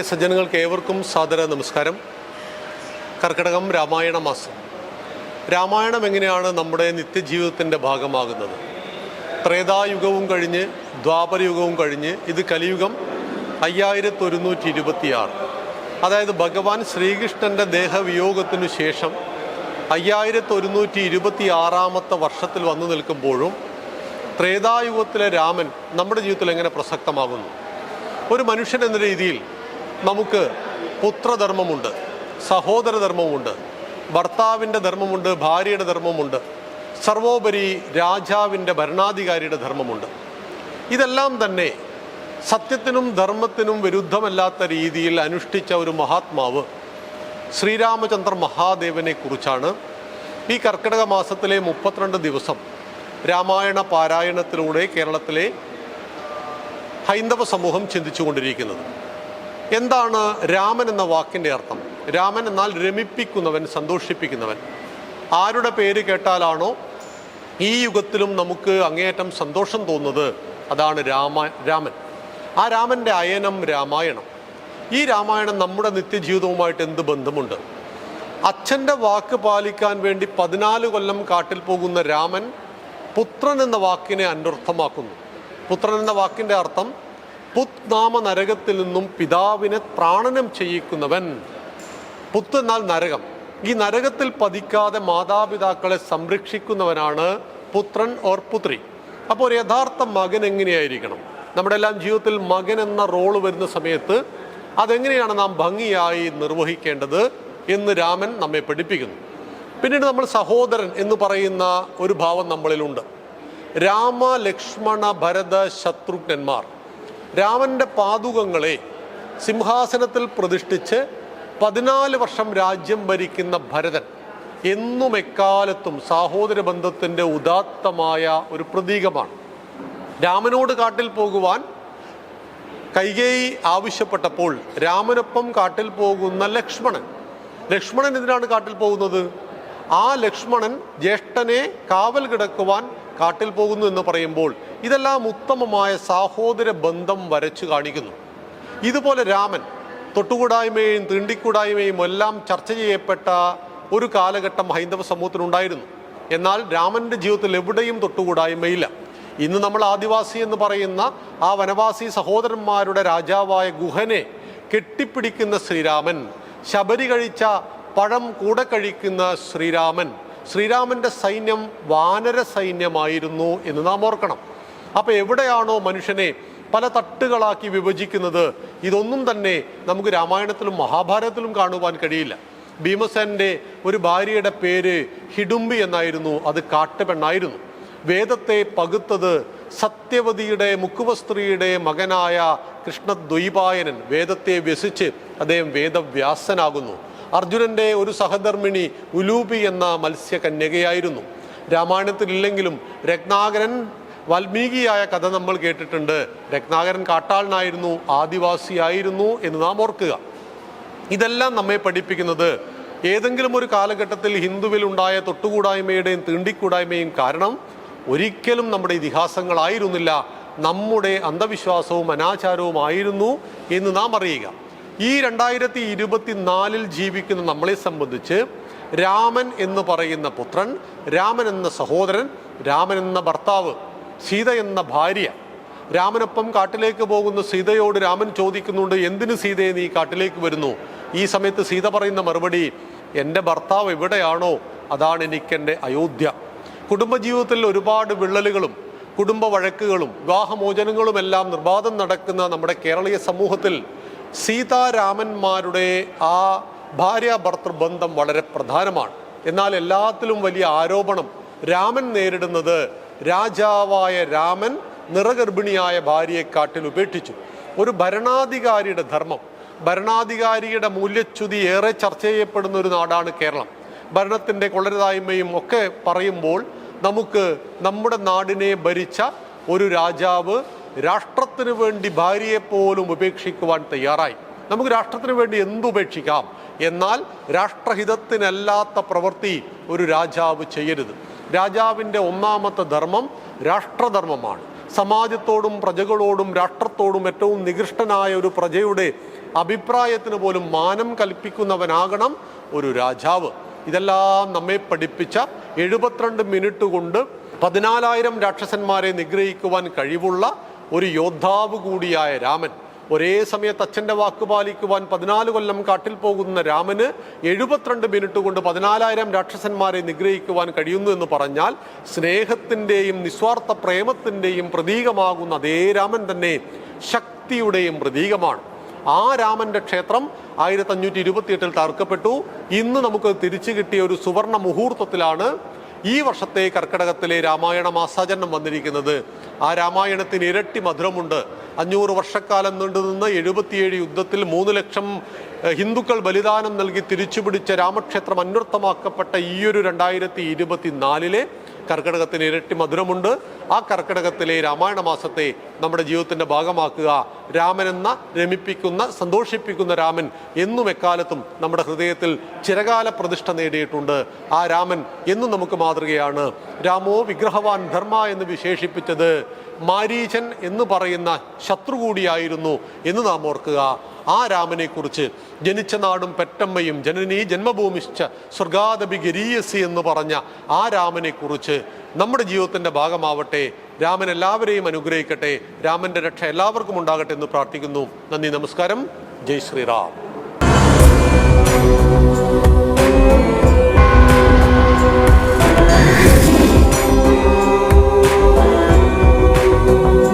സജ്ജനങ്ങൾക്ക് ഏവർക്കും സാദര നമസ്കാരം. കർക്കിടകം രാമായണ മാസം. രാമായണം എങ്ങനെയാണ് നമ്മുടെ നിത്യജീവിതത്തിൻ്റെ ഭാഗമാകുന്നത്? ത്രേതായുഗവും കഴിഞ്ഞ് ദ്വാപരയുഗവും കഴിഞ്ഞ് ഇത് കലിയുഗം 5126, അതായത് ഭഗവാൻ ശ്രീകൃഷ്ണൻ്റെ ദേഹവിയോഗത്തിനു ശേഷം 5126ാമത്തെ വർഷത്തിൽ വന്നു നിൽക്കുമ്പോഴും ത്രേതായുഗത്തിലെ രാമൻ നമ്മുടെ ജീവിതത്തിൽ എങ്ങനെ പ്രസക്തമാകുന്നു? ഒരു മനുഷ്യൻ എന്ന രീതിയിൽ നമുക്ക് പുത്രധർമ്മമുണ്ട്, സഹോദരധർമ്മമുണ്ട്, ഭർത്താവിൻ്റെ ധർമ്മമുണ്ട്, ഭാര്യയുടെ ധർമ്മമുണ്ട്, സർവോപരി രാജാവിൻ്റെ ഭരണാധികാരിയുടെ ധർമ്മമുണ്ട്. ഇതെല്ലാം തന്നെ സത്യത്തിനും ധർമ്മത്തിനും വിരുദ്ധമല്ലാത്ത രീതിയിൽ അനുഷ്ഠിച്ച ഒരു മഹാത്മാവ് ശ്രീരാമചന്ദ്ര മഹാദേവനെ കുറിച്ചാണ് ഈ കർക്കിടക മാസത്തിലെ 32 ദിവസം രാമായണ പാരായണത്തിലൂടെ കേരളത്തിലെ ഹൈന്ദവ സമൂഹം ചിന്തിച്ചുകൊണ്ടിരിക്കുന്നത്. എന്താണ് രാമൻ എന്ന വാക്കിൻ്റെ അർത്ഥം? രാമൻ എന്നാൽ രമിപ്പിക്കുന്നവൻ, സന്തോഷിപ്പിക്കുന്നവൻ. ആരുടെ പേര് കേട്ടാലാണോ ഈ യുഗത്തിലും നമുക്ക് അങ്ങേയറ്റം സന്തോഷം തോന്നുന്നത്, അതാണ് രാമൻ. ആ രാമൻ്റെ അയനം രാമായണം. ഈ രാമായണം നമ്മുടെ നിത്യജീവിതവുമായിട്ട് എന്ത് ബന്ധമുണ്ട്? അച്ഛൻ്റെ വാക്ക് പാലിക്കാൻ വേണ്ടി 14 കൊല്ലം കാട്ടിൽ പോകുന്ന രാമൻ പുത്രൻ എന്ന വാക്കിനെ അനർത്ഥമാക്കുന്നു. പുത്രൻ എന്ന വാക്കിൻ്റെ അർത്ഥം പുത് നാമ നരകത്തിൽ നിന്നും പിതാവിനെ പ്രാണനം ചെയ്യിക്കുന്നവൻ. പുത്ത് എന്നാൽ നരകം. ഈ നരകത്തിൽ പതിക്കാതെ മാതാപിതാക്കളെ സംരക്ഷിക്കുന്നവനാണ് പുത്രൻ ഓർ പുത്രി. അപ്പോൾ ഒരു യഥാർത്ഥ മകൻ എങ്ങനെയായിരിക്കണം? നമ്മുടെ എല്ലാം ജീവിതത്തിൽ മകൻ എന്ന റോള് വരുന്ന സമയത്ത് അതെങ്ങനെയാണ് നാം ഭംഗിയായി നിർവഹിക്കേണ്ടത് എന്ന് രാമൻ നമ്മെ പഠിപ്പിക്കുന്നു. പിന്നീട് നമ്മൾ സഹോദരൻ എന്ന് പറയുന്ന ഒരു ഭാവം നമ്മളിലുണ്ട്. രാമ, ലക്ഷ്മണ, ഭരത, ശത്രുഘ്നന്മാർ. രാമൻ്റെ പാദുകങ്ങളെ സിംഹാസനത്തിൽ പ്രതിഷ്ഠിച്ച് 14 വർഷം രാജ്യം ഭരിക്കുന്ന ഭരതൻ എന്നും എക്കാലത്തും സാഹോദര ബന്ധത്തിൻ്റെ ഉദാത്തമായ ഒരു പ്രതീകമാണ്. രാമനോട് കാട്ടിൽ പോകുവാൻ കൈകേയി ആവശ്യപ്പെട്ടപ്പോൾ രാമനൊപ്പം കാട്ടിൽ പോകുന്ന ലക്ഷ്മണൻ എന്തിനാണ് കാട്ടിൽ പോകുന്നത്? ആ ലക്ഷ്മണൻ ജ്യേഷ്ഠനെ കാവൽ കിടക്കുവാൻ കാട്ടിൽ പോകുന്നു എന്ന് പറയുമ്പോൾ ഇതെല്ലാം ഉത്തമമായ സാഹോദര ബന്ധം വരച്ചു കാണിക്കുന്നു. ഇതുപോലെ രാമൻ തൊട്ടുകൂടായ്മയും തീണ്ടിക്കൂടായ്മയും എല്ലാം ചർച്ച ചെയ്യപ്പെട്ട ഒരു കാലഘട്ടം ഹൈന്ദവ സമൂഹത്തിനുണ്ടായിരുന്നു. എന്നാൽ രാമൻ്റെ ജീവിതത്തിൽ എവിടെയും തൊട്ടുകൂടായ്മയില്ല. ഇന്ന് നമ്മൾ ആദിവാസി എന്ന് പറയുന്ന ആ വനവാസി സഹോദരന്മാരുടെ രാജാവായ ഗുഹനെ കെട്ടിപ്പിടിക്കുന്ന ശ്രീരാമൻ, ശബരി കഴിച്ച പഴം കൂടെ കഴിക്കുന്ന ശ്രീരാമൻ്റെ സൈന്യം വാനര സൈന്യമായിരുന്നു എന്ന് നാം ഓർക്കണം. അപ്പോൾ എവിടെയാണോ മനുഷ്യനെ പല തട്ടുകളാക്കി വിഭജിക്കുന്നത്, ഇതൊന്നും തന്നെ നമുക്ക് രാമായണത്തിലും മഹാഭാരതത്തിലും കാണുവാൻ കഴിയില്ല. ഭീമസേനൻ്റെ ഒരു ഭാര്യയുടെ പേര് ഹിഡുംബി എന്നായിരുന്നു. അത് കാട്ടുപെണ്ണായിരുന്നു. വേദത്തെ പകുത്തത് സത്യവതിയുടെ മുക്കുവസ്ത്രീയുടെ മകനായ കൃഷ്ണദ്വൈപായനൻ. വേദത്തെ വ്യസിച്ച് അദ്ദേഹം വേദവ്യാസനാകുന്നു. അർജുനൻ്റെ ഒരു സഹധർമ്മിണി ഉലൂപി എന്ന മത്സ്യകന്യകയായിരുന്നു. രാമായണത്തിലില്ലെങ്കിലും രത്നാകരൻ വാൽമീകിയായ കഥ നമ്മൾ കേട്ടിട്ടുണ്ട്. രത്നാകരൻ കാട്ടാളനായിരുന്നു, ആദിവാസിയായിരുന്നു എന്ന് നാം ഓർക്കുക. ഇതെല്ലാം നമ്മെ പഠിപ്പിക്കുന്നത് ഏതെങ്കിലും ഒരു കാലഘട്ടത്തിൽ ഹിന്ദുവിലുണ്ടായ തൊട്ടുകൂടായ്മയുടെയും തീണ്ടിക്കൂടായ്മയും കാരണം ഒരിക്കലും നമ്മുടെ ഇതിഹാസങ്ങളായിരുന്നില്ല, നമ്മുടെ അന്ധവിശ്വാസവും അനാചാരവും ആയിരുന്നു എന്ന് നാം അറിയുക. ഈ 2024 ജീവിക്കുന്ന നമ്മളെ സംബന്ധിച്ച് രാമൻ എന്ന് പറയുന്ന പുത്രൻ, രാമൻ എന്ന സഹോദരൻ, രാമൻ എന്ന ഭർത്താവ്, സീത എന്ന ഭാര്യ. രാമനൊപ്പം കാട്ടിലേക്ക് പോകുന്ന സീതയോട് രാമൻ ചോദിക്കുന്നുണ്ട്, എന്തിന് സീതയെ നീ കാട്ടിലേക്ക് വരുന്നു? ഈ സമയത്ത് സീത പറയുന്ന മറുപടി, എൻ്റെ ഭർത്താവ് എവിടെയാണോ അതാണ് എനിക്കെൻ്റെ അയോധ്യ. കുടുംബജീവിതത്തിൽ ഒരുപാട് വിള്ളലുകളും കുടുംബ വഴക്കുകളും വിവാഹമോചനങ്ങളും എല്ലാം നിർബാധം നടക്കുന്ന നമ്മുടെ കേരളീയ സമൂഹത്തിൽ സീതാരാമന്മാരുടെ ആ ഭാര്യ ഭർത്തൃ ബന്ധം വളരെ പ്രധാനമാണ്. എന്നാൽ എല്ലാത്തിലും വലിയ ആരോപണം രാമൻ നേരിടുന്നത് രാജാവായ രാമൻ നിറഗർഭിണിയായ ഭാര്യയെ കാട്ടിൽ ഉപേക്ഷിച്ചു. ഒരു ഭരണാധികാരിയുടെ ധർമ്മം, ഭരണാധികാരിയുടെ മൂല്യച്യുതി ഏറെ ചർച്ച ചെയ്യപ്പെടുന്ന ഒരു നാടാണ് കേരളം. ഭരണത്തിൻ്റെ കൊള്ളരുതായ്മയും ഒക്കെ പറയുമ്പോൾ നമുക്ക് നമ്മുടെ നാടിനെ ഭരിച്ച ഒരു രാജാവ് രാഷ്ട്രത്തിന് വേണ്ടി ഭാര്യയെപ്പോലും ഉപേക്ഷിക്കുവാൻ തയ്യാറായി. നമുക്ക് രാഷ്ട്രത്തിന് വേണ്ടി എന്തുപേക്ഷിക്കാം, എന്നാൽ രാഷ്ട്രഹിതത്തിനല്ലാത്ത പ്രവൃത്തി ഒരു രാജാവ് ചെയ്യരുത്. രാജാവിൻ്റെ ഒന്നാമത്തെ ധർമ്മം രാഷ്ട്രധർമ്മമാണ്. സമാജത്തോടും പ്രജകളോടും രാഷ്ട്രത്തോടും ഏറ്റവും നികൃഷ്ടനായ ഒരു പ്രജയുടെ അഭിപ്രായത്തിന് പോലും മാനം കൽപ്പിക്കുന്നവനാകണം ഒരു രാജാവ്. ഇതെല്ലാം നമ്മെ പഠിപ്പിച്ച 72 മിനിറ്റ് കൊണ്ട് 14,000 രാക്ഷസന്മാരെ നിഗ്രഹിക്കുവാൻ കഴിവുള്ള ഒരു യോദ്ധാവ് കൂടിയായ രാമൻ, ഒരേ സമയത്ത് അച്ഛൻ്റെ വാക്ക് പാലിക്കുവാൻ 14 കൊല്ലം കാട്ടിൽ പോകുന്ന രാമന് 72 മിനിറ്റ് കൊണ്ട് 14,000 രാക്ഷസന്മാരെ നിഗ്രഹിക്കുവാൻ കഴിയുന്നു എന്ന് പറഞ്ഞാൽ സ്നേഹത്തിൻ്റെയും നിസ്വാർത്ഥ പ്രേമത്തിൻ്റെയും പ്രതീകമാകുന്ന അതേ രാമൻ തന്നെ ശക്തിയുടെയും പ്രതീകമാണ്. ആ രാമന്റെ ക്ഷേത്രം 1528 തകർക്കപ്പെട്ടു. ഇന്ന് നമുക്ക് തിരിച്ചു കിട്ടിയ ഒരു സുവർണ മുഹൂർത്തത്തിലാണ് ഈ വർഷത്തെ കർക്കിടകത്തിലെ രാമായണ മാസാചരണം വന്നിരിക്കുന്നത്. ആ രാമായണത്തിന് ഇരട്ടി മധുരമുണ്ട്. 500 വർഷക്കാലം നീണ്ടുനിന്ന 77 യുദ്ധത്തിൽ 3 ലക്ഷം ഹിന്ദുക്കൾ ബലിദാനം നൽകി തിരിച്ചുപിടിച്ച രാമക്ഷേത്രം അന്വർത്ഥമാക്കപ്പെട്ട ഈയൊരു 2024 കർക്കിടകത്തിന് ഇരട്ടി മധുരമുണ്ട്. ആ കർക്കിടകത്തിലെ രാമായണ മാസത്തെ നമ്മുടെ ജീവിതത്തിൻ്റെ ഭാഗമാക്കുക. രാമനെന്ന രമിപ്പിക്കുന്ന സന്തോഷിപ്പിക്കുന്ന രാമൻ എന്നും എക്കാലത്തും നമ്മുടെ ഹൃദയത്തിൽ ചിരകാല പ്രതിഷ്ഠ നേടിയിട്ടുണ്ട്. ആ രാമൻ എന്നും നമുക്ക് മാതൃകയാണ്. രാമോ വിഗ്രഹവാൻ ധർമ്മ എന്ന് വിശേഷിപ്പിച്ചത് മാരീചൻ എന്ന് പറയുന്ന ശത്രു കൂടിയായിരുന്നു എന്ന് നാം ഓർക്കുക. ആ രാമനെ കുറിച്ച് ജനിച്ച നാടും പെറ്റമ്മയും ജനനീ ജന്മഭൂമിശ്ച സ്വർഗാദപി ഗരീയസി എന്ന് പറഞ്ഞ ആ രാമനെ കുറിച്ച് നമ്മുടെ ജീവിതത്തിൻ്റെ ഭാഗമാവട്ടെ. രാമൻ എല്ലാവരെയും അനുഗ്രഹിക്കട്ടെ. രാമൻ്റെ രക്ഷ എല്ലാവർക്കും ഉണ്ടാകട്ടെ എന്ന് പ്രാർത്ഥിക്കുന്നു. നന്ദി, നമസ്കാരം. ജയ് ശ്രീറാം.